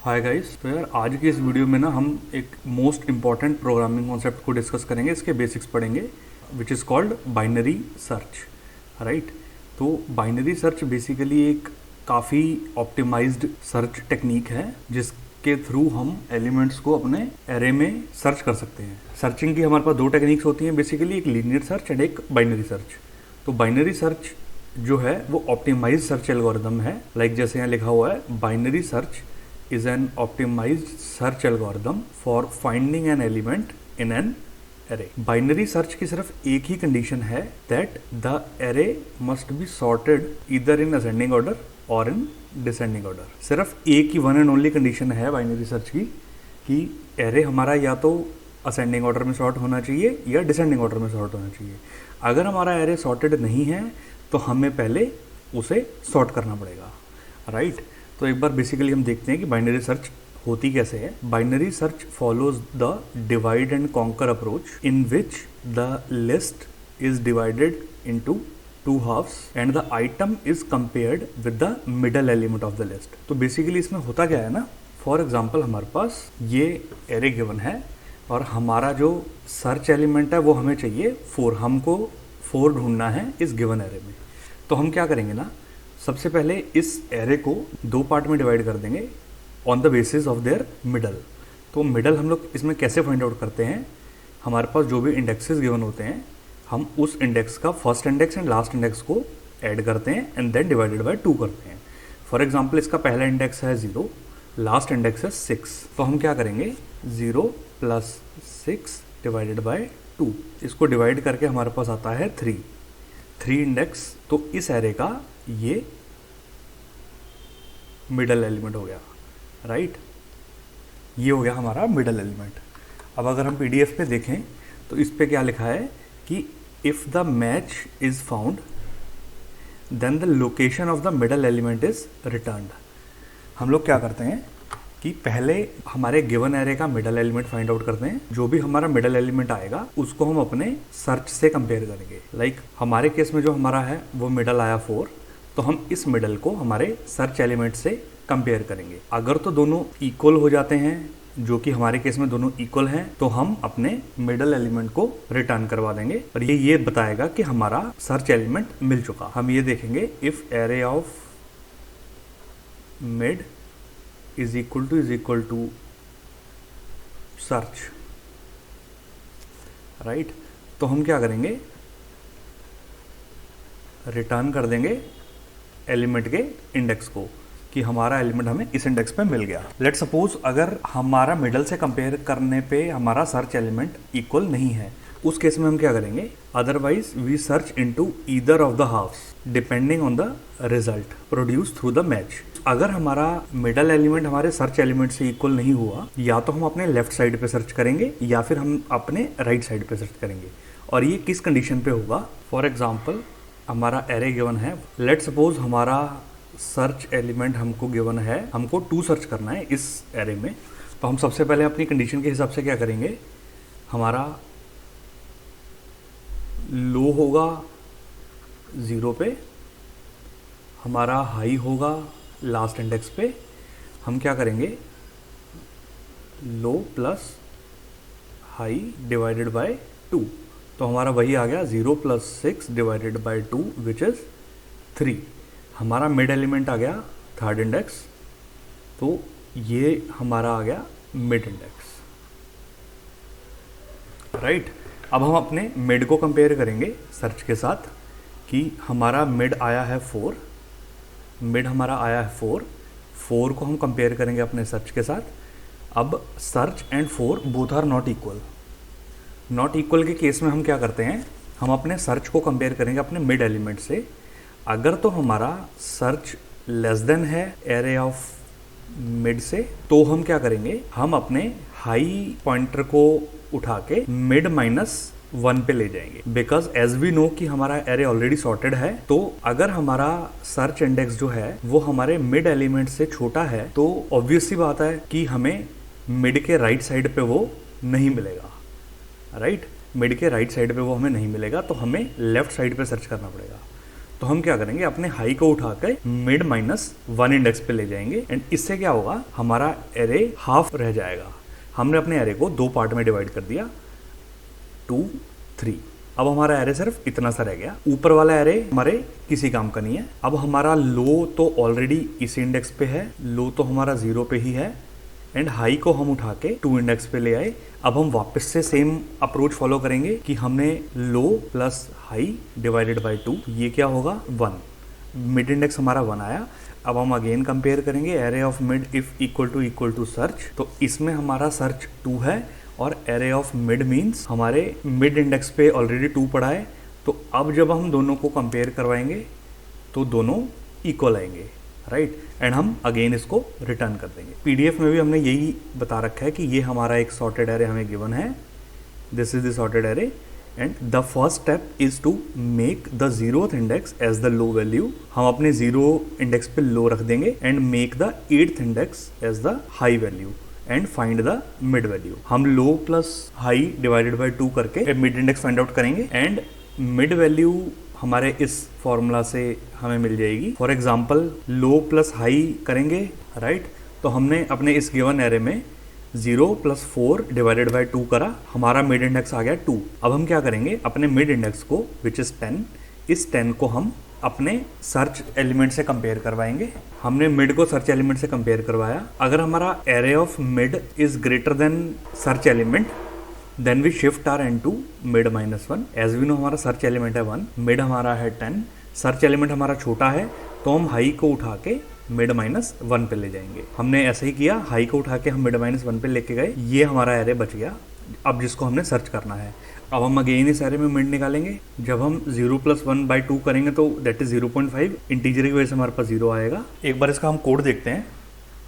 Hi guys. तो यार आज की इस वीडियो में ना हम एक मोस्ट इम्पॉर्टेंट प्रोग्रामिंग कॉन्सेप्ट को डिस्कस करेंगे, इसके बेसिक्स पढ़ेंगे, which is called binary search. Right. तो बाइनरी सर्च बेसिकली एक काफ़ी ऑप्टिमाइज्ड सर्च टेक्निक है जिसके थ्रू हम एलिमेंट्स को अपने एरे में सर्च कर सकते हैं। सर्चिंग की हमारे पास दो टेक्निक्स होती हैं बेसिकली, एक लीनियर सर्च एंड एक बाइनरी सर्च। तो बाइनरी सर्च जो है वो ऑप्टिमाइज सर्च एल्गोरिदम है। जैसे यहाँ लिखा हुआ है, binary search is an optimized search algorithm for finding an element in an array. Binary search की सिर्फ एक ही कंडीशन है, that the array must be sorted either in ascending order or in descending order. सिर्फ एक ही one and only condition है binary search की कि array हमारा या तो असेंडिंग ऑर्डर में सॉर्ट होना चाहिए या डिसेंडिंग ऑर्डर में सॉर्ट होना चाहिए। अगर हमारा एरे सॉर्टेड नहीं है तो हमें पहले उसे सॉर्ट करना पड़ेगा। राइट। तो एक बार बेसिकली हम देखते हैं कि बाइनरी सर्च होती कैसे है। Binary search follows the divide and conquer approach in which the list is divided into two halves and the item is compared with the middle element of the list. तो basically इसमें होता क्या है ना, for example हमारे पास ये array given है और हमारा जो सर्च एलिमेंट है वो हमें चाहिए 4। हमको 4 ढूंढना है इस गिवन एरे में। तो हम क्या करेंगे ना, सबसे पहले इस एरे को दो पार्ट में डिवाइड कर देंगे on the basis of their middle. तो मिडल हम लोग इसमें कैसे फाइंड आउट करते हैं, हमारे पास जो भी इंडेक्सेस गिवन होते हैं हम उस इंडेक्स का first index and last index को ऐड करते हैं एंड देन डिवाइडेड बाय 2 करते हैं। फॉर एग्जांपल इसका पहला इंडेक्स है 0, लास्ट इंडेक्स है 6। तो हम क्या करेंगे, 0 + 6 डिवाइडेड बाय 2, इसको डिवाइड करके हमारे पास आता है 3 इंडेक्स। तो इस एरे का ये मिडल एलिमेंट हो गया। राइट। ये हो गया हमारा मिडल एलिमेंट। अब अगर हम पीडीएफ पे देखें तो इस पे क्या लिखा है कि if the match is found then the location of the middle element is returned. हम लोग क्या करते हैं कि पहले हमारे गिवन एरे का मिडल एलिमेंट फाइंड आउट करते हैं। जो भी हमारा मिडल एलिमेंट आएगा उसको हम अपने सर्च से कंपेयर करेंगे। हमारे केस में जो हमारा है वो मिडल आया 4, तो हम इस मिडल को हमारे सर्च एलिमेंट से कंपेयर करेंगे। अगर तो दोनों इक्वल हो जाते हैं, जो कि हमारे केस में दोनों इक्वल हैं, तो हम अपने मिडल एलिमेंट को रिटर्न करवा देंगे और ये बताएगा कि हमारा सर्च एलिमेंट मिल चुका। हम ये देखेंगे, if array of mid is equal to search. Right. तो हम क्या करेंगे, रिटर्न कर देंगे एलिमेंट के इंडेक्स को कि हमारा एलिमेंट हमें इस इंडेक्स पे मिल गया। लेट सपोज अगर हमारा मिडल से कंपेयर करने पे हमारा सर्च एलिमेंट इक्वल नहीं है, उस केस में हम क्या करेंगे, otherwise we search into either of the halves depending on the result produce through the match. अगर हमारा मिडल एलिमेंट हमारे सर्च एलिमेंट से इक्वल नहीं हुआ, या तो हम अपने लेफ्ट साइड पे सर्च करेंगे या फिर हम अपने राइट साइड पे सर्च करेंगे। और ये किस कंडीशन पे होगा, फॉर एग्जाम्पल हमारा एरे गिवन है, लेट सपोज हमारा सर्च एलिमेंट हमको गिवन है, हमको 2 सर्च करना है इस एरे में। तो हम सबसे पहले अपनी कंडीशन के हिसाब से क्या करेंगे, हमारा लो होगा 0 पे, हमारा हाई होगा लास्ट इंडेक्स पे। हम क्या करेंगे, लो प्लस हाई डिवाइडेड बाय 2। तो हमारा वही आ गया 0 + 6 डिवाइडेड बाय 2 विच इज़ 3। हमारा मिड एलिमेंट आ गया थर्ड इंडेक्स, तो ये हमारा आ गया मिड इंडेक्स। राइट। अब हम अपने मिड को कंपेयर करेंगे सर्च के साथ कि हमारा मिड आया है 4, मिड हमारा आया है 4 को हम कंपेयर करेंगे अपने सर्च के साथ। अब search and 4 both are not equal. Not equal के केस में हम क्या करते हैं, हम अपने सर्च को कंपेयर करेंगे अपने मिड एलिमेंट से। अगर तो हमारा सर्च लेस देन है एरे ऑफ मिड से, तो हम क्या करेंगे, हम अपने हाई पॉइंटर को उठा के मिड -1 पे ले जाएंगे। बिकॉज एज वी नो कि हमारा एरे ऑलरेडी सॉर्टेड है, तो अगर हमारा सर्च इंडेक्स जो है वो हमारे मिड एलिमेंट से छोटा है, तो ऑब्वियस सी बात है कि हमें मिड के राइट साइड पे वो नहीं मिलेगा। राइट। मिड के राइट साइड पे वो हमें नहीं मिलेगा, तो हमें लेफ्ट साइड पे सर्च करना पड़ेगा। तो हम क्या करेंगे, अपने हाई को उठा के मिड -1 इंडेक्स पे ले जाएंगे एंड इससे क्या होगा, हमारा एरे हाफ रह जाएगा। हमने अपने एरे को 2 पार्ट में डिवाइड कर दिया, 2, 3। अब हमारा एरे सिर्फ इतना सा रह गया। ऊपर वाला एरे हमारे किसी काम का नहीं है। अब हमारा लो तो ऑलरेडी इस इंडेक्स पे है, लो तो हमारा 0 पे ही है एंड हाई को हम उठा के 2 इंडेक्स पे ले आए। अब हम वापस से सेम अप्रोच फॉलो करेंगे कि हमने लो प्लस हाई डिवाइडेड बाय 2, ये क्या होगा 1। मिड इंडेक्स हमारा 1 आया। अब हम अगेन कंपेयर करेंगे array of mid if equal to search, तो इसमें हमारा सर्च 2 है और एरे ऑफ मिड मीन्स हमारे मिड इंडेक्स पे ऑलरेडी 2 पड़ा है। तो अब जब हम दोनों को कंपेयर करवाएंगे तो दोनों इक्वल आएंगे, राइट। एंड हम अगेन इसको रिटर्न कर देंगे। पीडीएफ में भी हमने यही बता रखा है कि ये हमारा एक सॉर्टेड एरे हमें गिवन है, this is the sorted array and the first step is to make the 0th index as the low value. हम अपने 0 इंडेक्स पे लो रख देंगे and make the 8th index as the high value and find the mid value. हम low plus high divided by 2 करके mid index find out करेंगे and mid value हमारे इस फॉर्मूला से हमें मिल जाएगी। For example low plus high करेंगे, right. तो हमने अपने इस गिवन एरे में 0 + 4 डिवाइडेड बाय 2 करा, हमारा मिड इंडेक्स आ गया 2। अब हम क्या करेंगे, अपने मिड इंडेक्स को विच इज 10, इस 10 को हम अपने सर्च एलिमेंट से कंपेयर करवाएंगे। हमने मिड को सर्च एलिमेंट से कंपेयर करवाया। अगर हमारा array of mid is greater than search element then we shift r n to mid -1। As we know हमारा सर्च एलिमेंट है 1, मिड हमारा है 10, सर्च एलिमेंट हमारा छोटा है तो हम हाई को उठा के मिड -1 पे ले जाएंगे। हमने ऐसे ही किया, हाई को उठा के हम मिड -1 पे लेके गए, ये हमारा एरे बच गया अब जिसको हमने सर्च करना है। अब हम अगेन इस एरे में मिड निकालेंगे। जब हम 0 + 1 बाय 2 करेंगे तो दैट इज 0.5, इंटीजर की वजह से हमारे पास 0 आएगा। एक बार इसका हम कोड देखते हैं।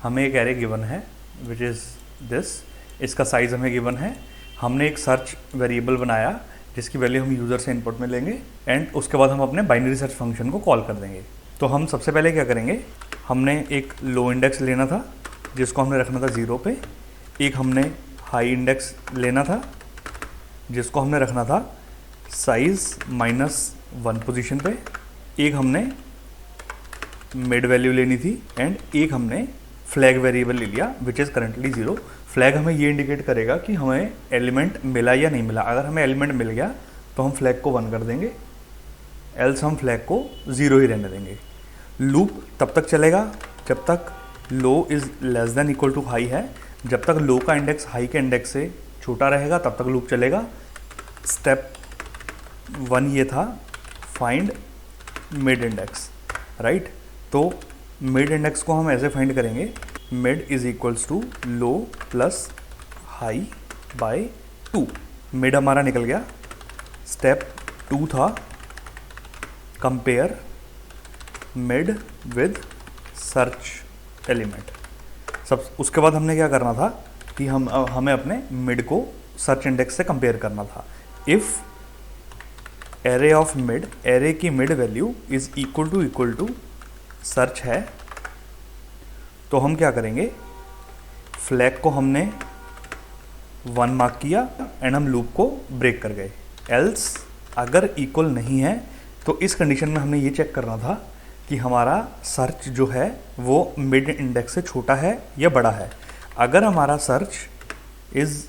हमें एक एरे गिवन है विच इज़ दिस, इसका साइज हमें गिवन है। हमने एक सर्च वेरिएबल बनाया जिसकी वैल्यू हम यूज़र से इनपुट में लेंगे एंड उसके बाद हम अपने बाइनरी सर्च फंक्शन को कॉल कर देंगे। तो हम सबसे पहले क्या करेंगे, हमने एक लो इंडेक्स लेना था जिसको हमने रखना था 0 पे, एक हमने हाई इंडेक्स लेना था जिसको हमने रखना था साइज -1 पोजीशन पे, एक हमने मिड वैल्यू लेनी थी एंड एक हमने फ्लैग वेरिएबल ले लिया विच इज़ करंटली 0। फ्लैग हमें ये इंडिकेट करेगा कि हमें एलिमेंट मिला या नहीं मिला। अगर हमें एलिमेंट मिल गया तो हम फ्लैग को 1 कर देंगे, एल्स हम फ्लैग को 0 ही रहने देंगे। लूप तब तक चलेगा जब तक low is less than equal to high है। जब तक लो का इंडेक्स हाई के इंडेक्स से छोटा रहेगा तब तक लूप चलेगा। स्टेप 1 ये था, फाइंड मिड इंडेक्स, राइट। तो मिड इंडेक्स को हम ऐसे फाइंड करेंगे, mid is equals to low plus high by 2। Mid हमारा निकल गया। स्टेप 2 था compare mid with search element. सब उसके बाद हमने क्या करना था कि हमें अपने मिड को सर्च इंडेक्स से कंपेयर करना था। If array of mid, array की mid value is equal to search है तो हम क्या करेंगे, फ्लैग को हमने 1 मार्क किया एंड हम लूप को ब्रेक कर गए। एल्स अगर इक्वल नहीं है तो इस कंडीशन में हमने ये चेक करना था कि हमारा सर्च जो है वो मिड इंडेक्स से छोटा है या बड़ा है। अगर हमारा search is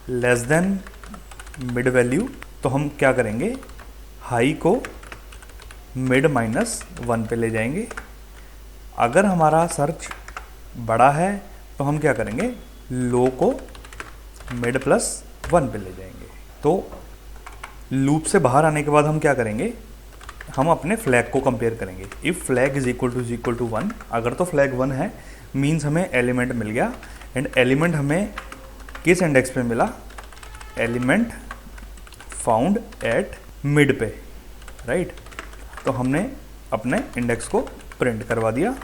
less then mid value तो हम क्या करेंगे, हाई को मिड -1 पे ले जाएंगे। अगर हमारा सर्च बड़ा है तो हम क्या करेंगे, लो को मिड +1 पे ले जाएंगे। तो लूप से बाहर आने के बाद हम क्या करेंगे, हम अपने फ्लैग को कंपेयर करेंगे। If flag is equal to 1, अगर तो फ्लैग 1 है मीन्स हमें एलिमेंट मिल गया एंड एलिमेंट हमें किस इंडेक्स पे मिला, एलिमेंट फाउंड एट मिड पे, राइट। तो हमने अपने इंडेक्स को प्रिंट करवा दिया।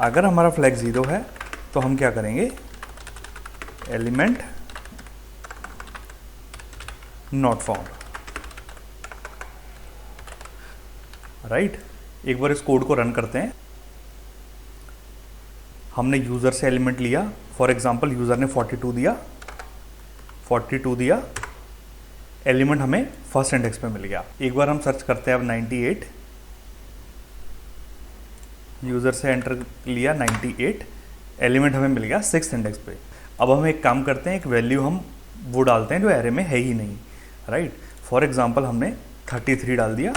अगर हमारा फ्लैग 0 है तो हम क्या करेंगे, एलिमेंट नॉट फाउंड, राइट। एक बार इस कोड को रन करते हैं। हमने यूज़र से एलिमेंट लिया, फॉर एग्जांपल यूज़र ने 42 दिया, एलिमेंट हमें फर्स्ट इंडेक्स पे मिल गया। एक बार हम सर्च करते हैं अब 98, यूज़र से एंटर लिया 98, एलिमेंट हमें मिल गया 6th इंडेक्स पे। अब हम एक काम करते हैं, एक वैल्यू हम वो डालते हैं जो एरे में है ही नहीं, राइट। फॉर एग्जांपल हमने 33 डाल दिया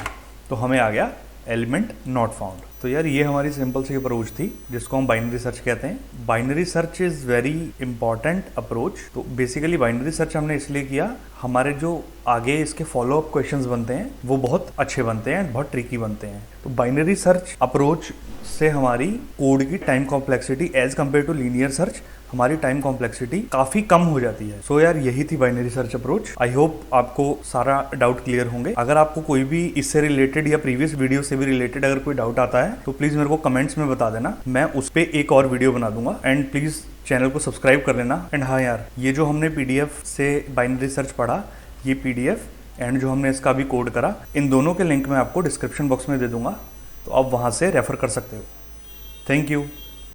तो हमें आ गया एलिमेंट नॉट फाउंड। तो यार ये हमारी सिंपल सी अप्रोच थी जिसको हम बाइनरी सर्च कहते हैं। Binary search is very important approach. तो बेसिकली बाइनरी सर्च हमने इसलिए किया, हमारे जो आगे इसके फॉलो अप क्वेश्चंस बनते हैं वो बहुत अच्छे बनते हैं, बहुत ट्रिकी बनते हैं। तो बाइनरी सर्च अप्रोच से हमारी कोड की time complexity as compare to linear search, हमारी टाइम कॉम्प्लेक्सिटी काफ़ी कम हो जाती है। सो यार यही थी binary search approach. I hope आपको सारा डाउट क्लियर होंगे। अगर आपको कोई भी इससे रिलेटेड या प्रीवियस वीडियो से भी रिलेटेड अगर कोई डाउट आता है तो प्लीज़ मेरे को कमेंट्स में बता देना, मैं उस पर एक और वीडियो बना दूंगा। एंड प्लीज़ चैनल को सब्सक्राइब कर लेना। एंड हाँ यार, ये जो हमने PDF से बाइनरी सर्च पढ़ा, ये PDF एंड जो हमने इसका भी कोड करा, इन दोनों के लिंक मैं आपको डिस्क्रिप्शन बॉक्स में दे दूंगा, तो आप वहाँ से रेफर कर सकते हो। Thank you.